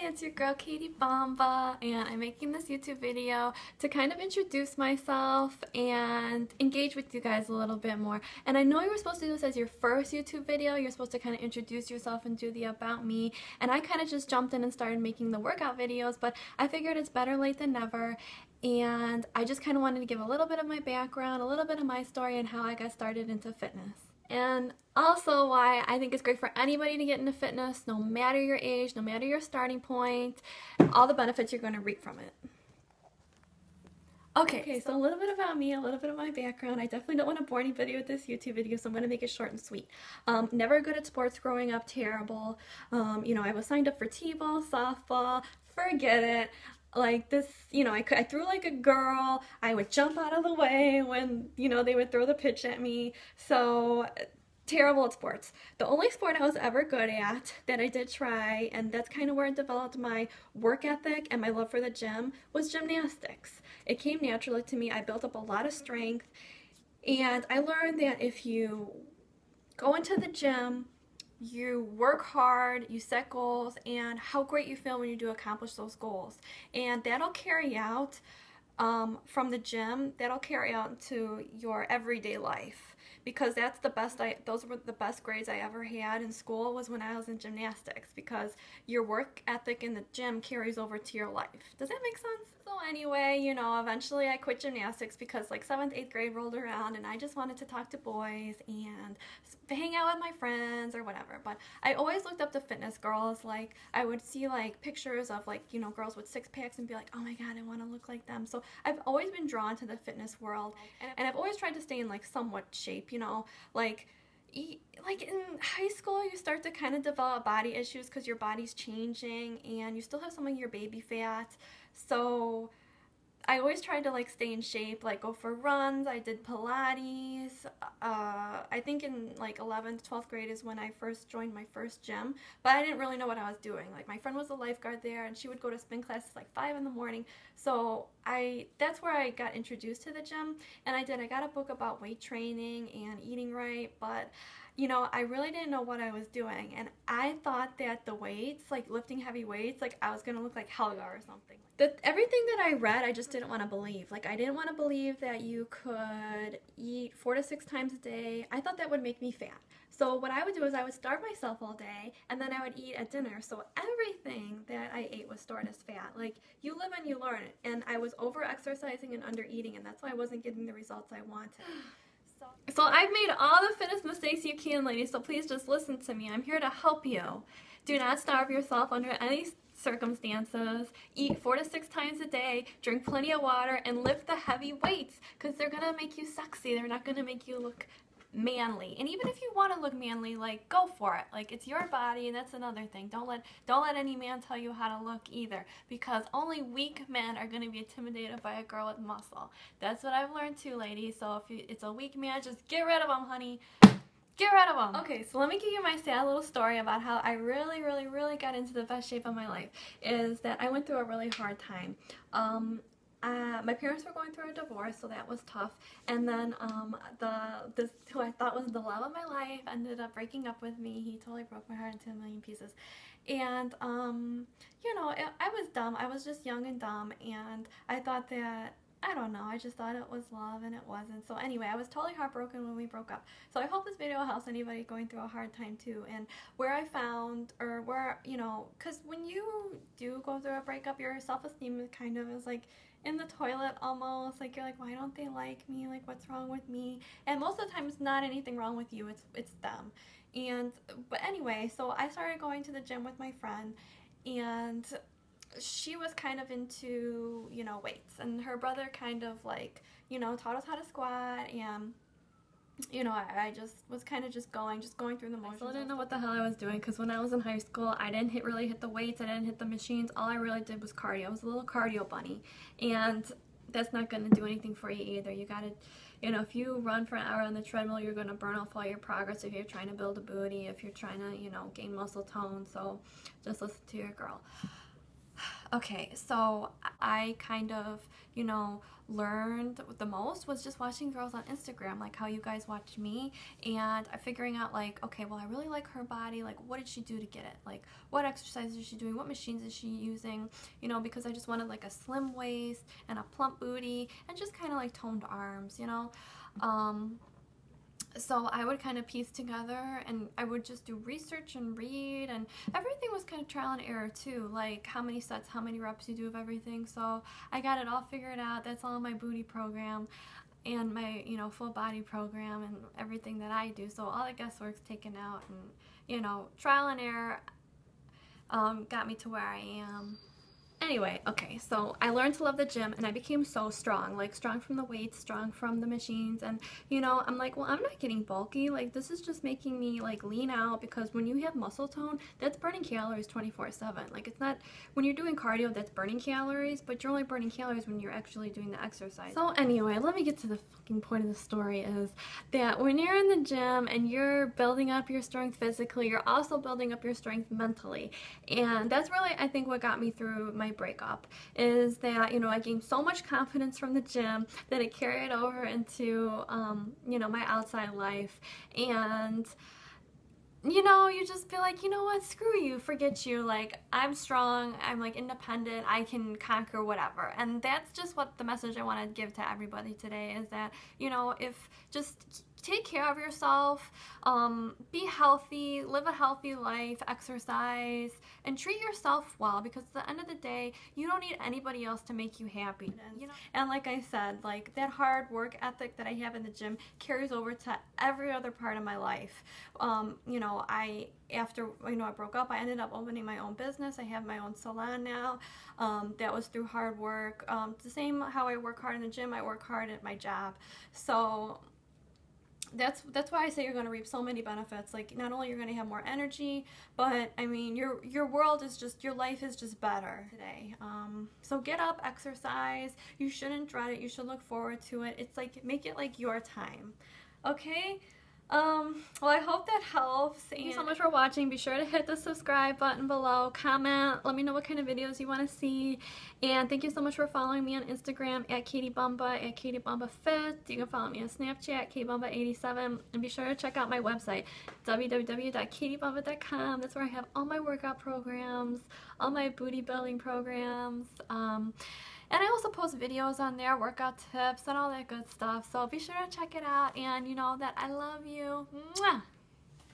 it's your girl Katie Bumba, and I'm making this YouTube video to kind of introduce myself and engage with you guys a little bit more. And I know you were supposed to do this as your first YouTube video. You're supposed to kind of introduce yourself and do the about me, and I kind of just jumped in and started making the workout videos, but I figured it's better late than never. And I just kind of wanted to give a little bit of my background, a little bit of my story, and how I got started into fitness. And also why I think it's great for anybody to get into fitness, no matter your age, no matter your starting point, all the benefits you're going to reap from it. Okay, so a little bit about me, a little bit of my background. I definitely don't want to bore anybody with this YouTube video, so I'm going to make it short and sweet. Never good at sports growing up, terrible. I was signed up for t-ball, softball, forget it. Like this, I threw like a girl. I would jump out of the way when, they would throw the pitch at me. So terrible at sports. The only sport I was ever good at that I did try, and that's kind of where I developed my work ethic and my love for the gym, was gymnastics. It came naturally to me. I built up a lot of strength, and I learned that if you go into the gym, you work hard, you set goals, and how great you feel when you do accomplish those goals. And that'll carry out from the gym, that'll carry out into your everyday life. Because that's the best, those were the best grades I ever had in school, was when I was in gymnastics, because your work ethic in the gym carries over to your life. Does that make sense? So anyway, eventually I quit gymnastics because like 7th, 8th grade rolled around and I just wanted to talk to boys and hang out with my friends or whatever. But I always looked up to fitness girls. Like I would see like pictures of like, girls with six packs and be like, oh my god, I want to look like them. So I've always been drawn to the fitness world, and I've always tried to stay in like somewhat shape, like in high school you start to kind of develop body issues because your body's changing and you still have some of your baby fat. So I always tried to like stay in shape, like go for runs. I did Pilates. I think in like 11th, 12th grade is when I first joined my first gym, but I didn't really know what I was doing. Like my friend was a lifeguard there and she would go to spin classes like 5 in the morning. So that's where I got introduced to the gym, and I got a book about weight training and eating right, but I really didn't know what I was doing, and I thought that the weights, like lifting heavy weights, like I was gonna look like Helga or something. Everything that I read, I just didn't want to believe. Like I didn't want to believe that you could eat 4 to 6 times a day. I thought that would make me fat. So what I would do is I would starve myself all day, and then I would eat at dinner. So everything that I ate was stored as fat. Like you live and you learn, and I was over exercising and under eating, and that's why I wasn't getting the results I wanted. So I've made all the fitness mistakes you can, ladies, so please just listen to me. I'm here to help you. Do not starve yourself under any circumstances. Eat 4 to 6 times a day, drink plenty of water, and lift the heavy weights, because they're going to make you sexy. They're not going to make you look manly. And even if you want to look manly, like, go for it. Like, it's your body, and that's another thing. Don't let any man tell you how to look either, because only weak men are going to be intimidated by a girl with muscle. That's what I've learned too, ladies. So if it's a weak man, just get rid of him, honey. Get rid of them. Okay, so let me give you my sad little story about how I really, really, really got into the best shape of my life. Is that I went through a really hard time. My parents were going through a divorce, so that was tough. And then this who I thought was the love of my life ended up breaking up with me. He totally broke my heart into a million pieces. And I was dumb. I was just young and dumb, and I thought that, I don't know, I just thought it was love, and it wasn't. So anyway, I was totally heartbroken when we broke up. So I hope this video helps anybody going through a hard time too. And where I found, or where, because when you do go through a breakup, your self-esteem kind of is like in the toilet almost. Like you're like, why don't they like me? Like, what's wrong with me? And most of the time it's not anything wrong with you, it's them. But anyway, so I started going to the gym with my friend, and she was kind of into, weights, and her brother kind of like, taught us how to squat, and, I just was kind of just going through the motions. I didn't know what the hell I was doing, because when I was in high school, I didn't really hit the weights, I didn't hit the machines. All I really did was cardio. I was a little cardio bunny, and that's not going to do anything for you either. You gotta, if you run for an hour on the treadmill, you're going to burn off all your progress if you're trying to build a booty, if you're trying to, gain muscle tone. So just listen to your girl. Okay, so I kind of, you know, learned the most was just watching girls on Instagram, like how you guys watch me, and figuring out like, okay, well, I really like her body, like what did she do to get it? Like what exercises is she doing? What machines is she using? You know, because I just wanted like a slim waist and a plump booty and just kind of like toned arms, you know. So I would kind of piece together, and I would just do research and read, and everything was kind of trial and error too, like how many sets, how many reps you do of everything. So I got it all figured out. That's all in my booty program and my, you know, full body program and everything that I do. So all the guesswork's taken out, and, you know, trial and error got me to where I am. Anyway, okay, so I learned to love the gym, and I became so strong, like strong from the weights, strong from the machines, and you know, I'm like, well, I'm not getting bulky, like this is just making me like lean out, because when you have muscle tone, that's burning calories 24/7. Like it's not, when you're doing cardio, that's burning calories, but you're only burning calories when you're actually doing the exercise. So anyway, let me get to the fucking point of the story, is that when you're in the gym and you're building up your strength physically, you're also building up your strength mentally, and that's really, I think, what got me through my breakup, is that, you know, I gained so much confidence from the gym that it carried over into, you know, my outside life. And you know, you just be like, you know what, screw you, forget you, like, I'm strong, I'm like independent, I can conquer whatever. And that's just what the message I want to give to everybody today, is that, you know, if just take care of yourself, be healthy, live a healthy life, exercise, and treat yourself well, because at the end of the day, you don't need anybody else to make you happy. You know? And like I said, like that hard work ethic that I have in the gym carries over to every other part of my life. You know, after, you know, I broke up, I ended up opening my own business. I have my own salon now. That was through hard work. The same how I work hard in the gym, I work hard at my job. So that's why I say you're going to reap so many benefits. Like, not only you're going to have more energy, but I mean, your world is just, your life is just better today. So get up, exercise. You shouldn't dread it. You should look forward to it. It's like, make it like your time. Okay? Well, I hope that helps. Thank you so much for watching. Be sure to hit the subscribe button below, comment, let me know what kind of videos you want to see, and thank you so much for following me on Instagram at KatieBumba, at KatieBumbaFit. You can follow me on Snapchat, KBumba87, and be sure to check out my website, www.katiebumba.com. That's where I have all my workout programs, all my booty building programs, and I also post videos on there, workout tips, and all that good stuff. So be sure to check it out, and you know that I love you. Mwah!